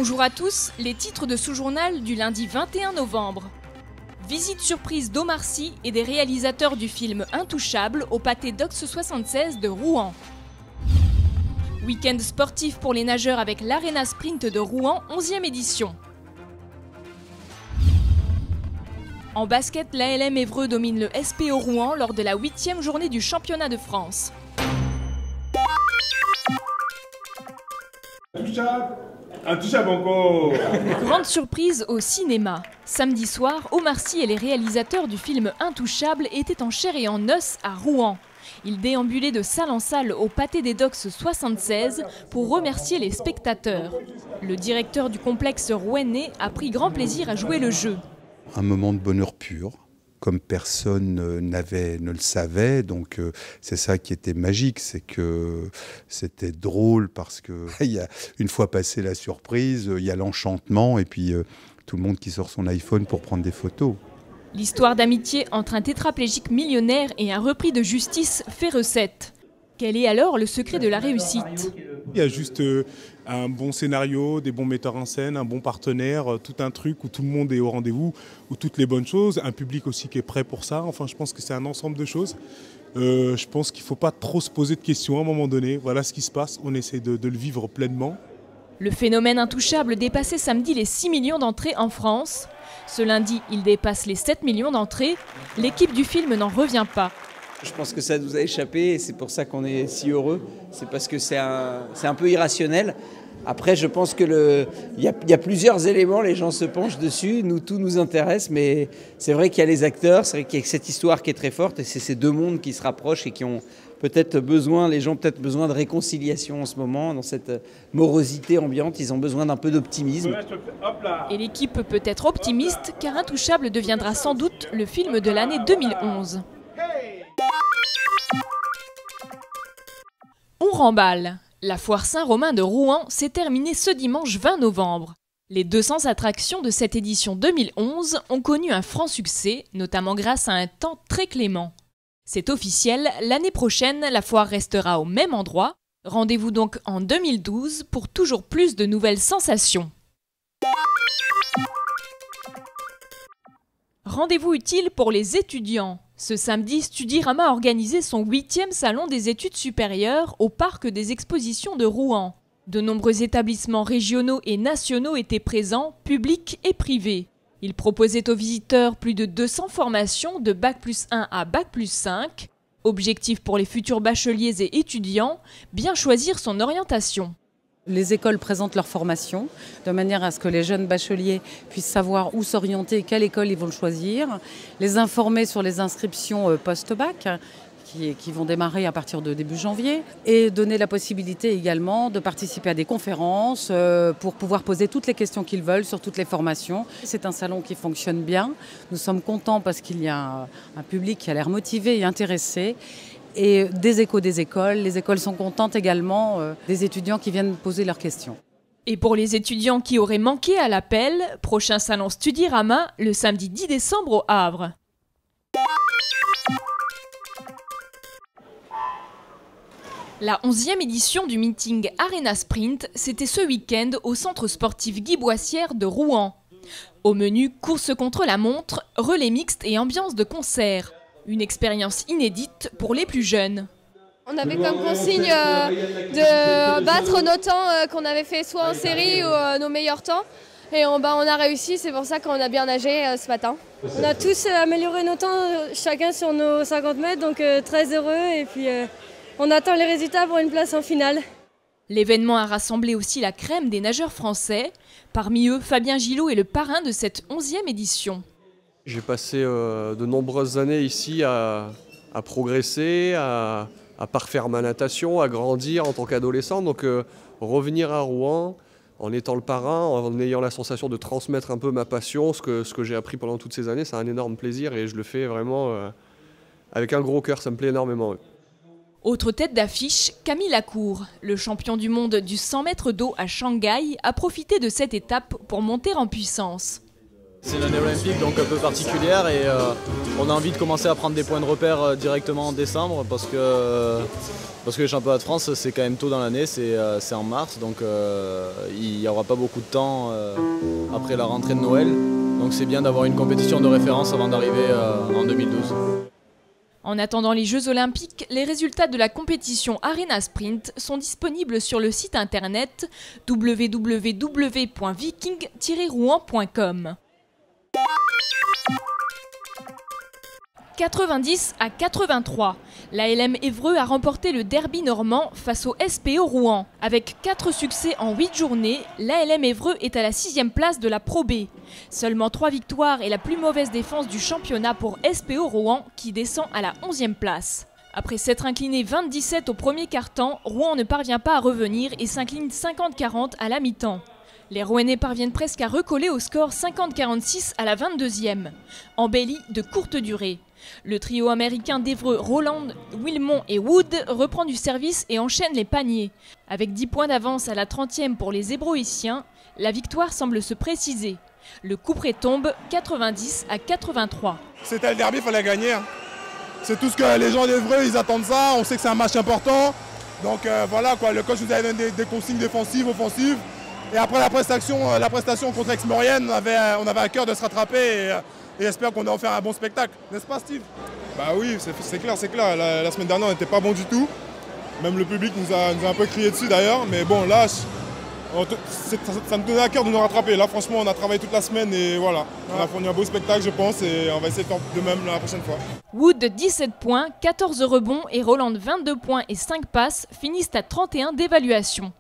Bonjour à tous, les titres de ce journal du lundi 21 novembre. Visite surprise d'Omar Sy et des réalisateurs du film Intouchable au pâté Dox 76 de Rouen. Week-end sportif pour les nageurs avec l'Arena Sprint de Rouen, 11e édition. En basket, l'ALM Évreux domine le SPO Rouen lors de la 8e journée du championnat de France. Intouchable encore. Grande surprise au cinéma. Samedi soir, Omar Sy et les réalisateurs du film Intouchable étaient en chair et en os à Rouen. Ils déambulaient de salle en salle au pâté des Dox 76 pour remercier les spectateurs. Le directeur du complexe rouennais a pris grand plaisir à jouer le jeu. Un moment de bonheur pur, comme personne ne le savait, donc c'est ça qui était magique, c'est que c'était drôle parce que une fois passé la surprise, il y a l'enchantement et puis tout le monde qui sort son iPhone pour prendre des photos. L'histoire d'amitié entre un tétraplégique millionnaire et un repris de justice fait recette. Quel est alors le secret de la réussite ? Il y a juste un bon scénario, des bons metteurs en scène, un bon partenaire, tout un truc où tout le monde est au rendez-vous, où toutes les bonnes choses, un public aussi qui est prêt pour ça. Enfin, je pense que c'est un ensemble de choses. Je pense qu'il ne faut pas trop se poser de questions à un moment donné. Voilà ce qui se passe, on essaie de le vivre pleinement. Le phénomène Intouchable dépassait samedi les 6 millions d'entrées en France. Ce lundi, il dépasse les 7 millions d'entrées. L'équipe du film n'en revient pas. Je pense que ça nous a échappé et c'est pour ça qu'on est si heureux. C'est parce que c'est un peu irrationnel. Après, je pense qu'il y a plusieurs éléments, les gens se penchent dessus, tout nous intéresse, mais c'est vrai qu'il y a les acteurs, c'est vrai qu'il y a cette histoire qui est très forte et c'est ces deux mondes qui se rapprochent et qui ont peut-être besoin, les gens ont peut-être besoin de réconciliation en ce moment, dans cette morosité ambiante, ils ont besoin d'un peu d'optimisme. Et l'équipe peut être optimiste car Intouchable deviendra sans doute le film de l'année 2011. On remballe. La foire Saint-Romain de Rouen s'est terminée ce dimanche 20 novembre. Les 200 attractions de cette édition 2011 ont connu un franc succès, notamment grâce à un temps très clément. C'est officiel, l'année prochaine, la foire restera au même endroit. Rendez-vous donc en 2012 pour toujours plus de nouvelles sensations. Rendez-vous utile pour les étudiants. Ce samedi, Studirama a organisé son 8e salon des études supérieures au parc des expositions de Rouen. De nombreux établissements régionaux et nationaux étaient présents, publics et privés. Ils proposaient aux visiteurs plus de 200 formations de Bac+1 à Bac+5. Objectif pour les futurs bacheliers et étudiants, bien choisir son orientation. Les écoles présentent leur formation de manière à ce que les jeunes bacheliers puissent savoir où s'orienter, quelle école ils vont choisir, les informer sur les inscriptions post-bac qui vont démarrer à partir de début janvier et donner la possibilité également de participer à des conférences pour pouvoir poser toutes les questions qu'ils veulent sur toutes les formations. C'est un salon qui fonctionne bien. Nous sommes contents parce qu'il y a un public qui a l'air motivé et intéressé. Et des échos des écoles. Les écoles sont contentes également des étudiants qui viennent poser leurs questions. Et pour les étudiants qui auraient manqué à l'appel, prochain salon Studirama le samedi 10 décembre au Havre. La 11e édition du meeting Arena Sprint, c'était ce week-end au centre sportif Guy Boissière de Rouen. Au menu, course contre la montre, relais mixte et ambiance de concert. Une expérience inédite pour les plus jeunes. On avait comme consigne de battre nos temps qu'on avait fait soit en série ou nos meilleurs temps. Et on a réussi, c'est pour ça qu'on a bien nagé ce matin. On a tous amélioré nos temps, chacun sur nos 50 mètres, donc très heureux. Et puis on attend les résultats pour une place en finale. L'événement a rassemblé aussi la crème des nageurs français. Parmi eux, Fabien Gillot est le parrain de cette 11e édition. J'ai passé de nombreuses années ici à progresser, à parfaire ma natation, à grandir en tant qu'adolescent. Donc revenir à Rouen en étant le parrain, en ayant la sensation de transmettre un peu ma passion, ce que j'ai appris pendant toutes ces années, c'est un énorme plaisir et je le fais vraiment avec un gros cœur, ça me plaît énormément. Autre tête d'affiche, Camille Lacour, le champion du monde du 100 mètres d'eau à Shanghai, a profité de cette étape pour monter en puissance. C'est une année olympique donc un peu particulière et on a envie de commencer à prendre des points de repère directement en décembre parce que les championnats de France c'est quand même tôt dans l'année, c'est en mars donc il n'y aura pas beaucoup de temps après la rentrée de Noël. Donc c'est bien d'avoir une compétition de référence avant d'arriver en 2012. En attendant les Jeux Olympiques, les résultats de la compétition Arena Sprint sont disponibles sur le site internet www.viking-rouen.com. 90-83. L'ALM Évreux a remporté le derby normand face au SPO Rouen. Avec 4 succès en 8 journées, l'ALM Évreux est à la 6e place de la Pro B. Seulement 3 victoires et la plus mauvaise défense du championnat pour SPO Rouen qui descend à la 11e place. Après s'être incliné 20-17 au premier quart-temps, Rouen ne parvient pas à revenir et s'incline 50-40 à la mi-temps. Les Rouennais parviennent presque à recoller au score 50-46 à la 22e. Embelli de courte durée. Le trio américain d'Évreux, Roland, Wilmont et Wood reprend du service et enchaîne les paniers. Avec 10 points d'avance à la 30e pour les Hébroïciens, la victoire semble se préciser. Le couperet tombe 90-83. C'était le derby, il fallait gagner. C'est tout ce que les gens d'Évreux, ils attendent ça. On sait que c'est un match important. Donc voilà, quoi. Le coach nous a donné des consignes défensives, offensives. Et après la prestation contre Aix-Maurienne, on avait à cœur de se rattraper et j'espère qu'on va faire un bon spectacle. N'est-ce pas, Steve? Bah oui, c'est clair, c'est clair. La semaine dernière, on n'était pas bon du tout. Même le public nous a un peu crié dessus d'ailleurs. Mais bon, là, ça me tenait à cœur de nous rattraper. Là, franchement, on a travaillé toute la semaine et voilà. On a fourni un beau spectacle, je pense, et on va essayer de faire de même la prochaine fois. Wood 17 points, 14 rebonds et Roland 22 points et 5 passes finissent à 31 d'évaluation.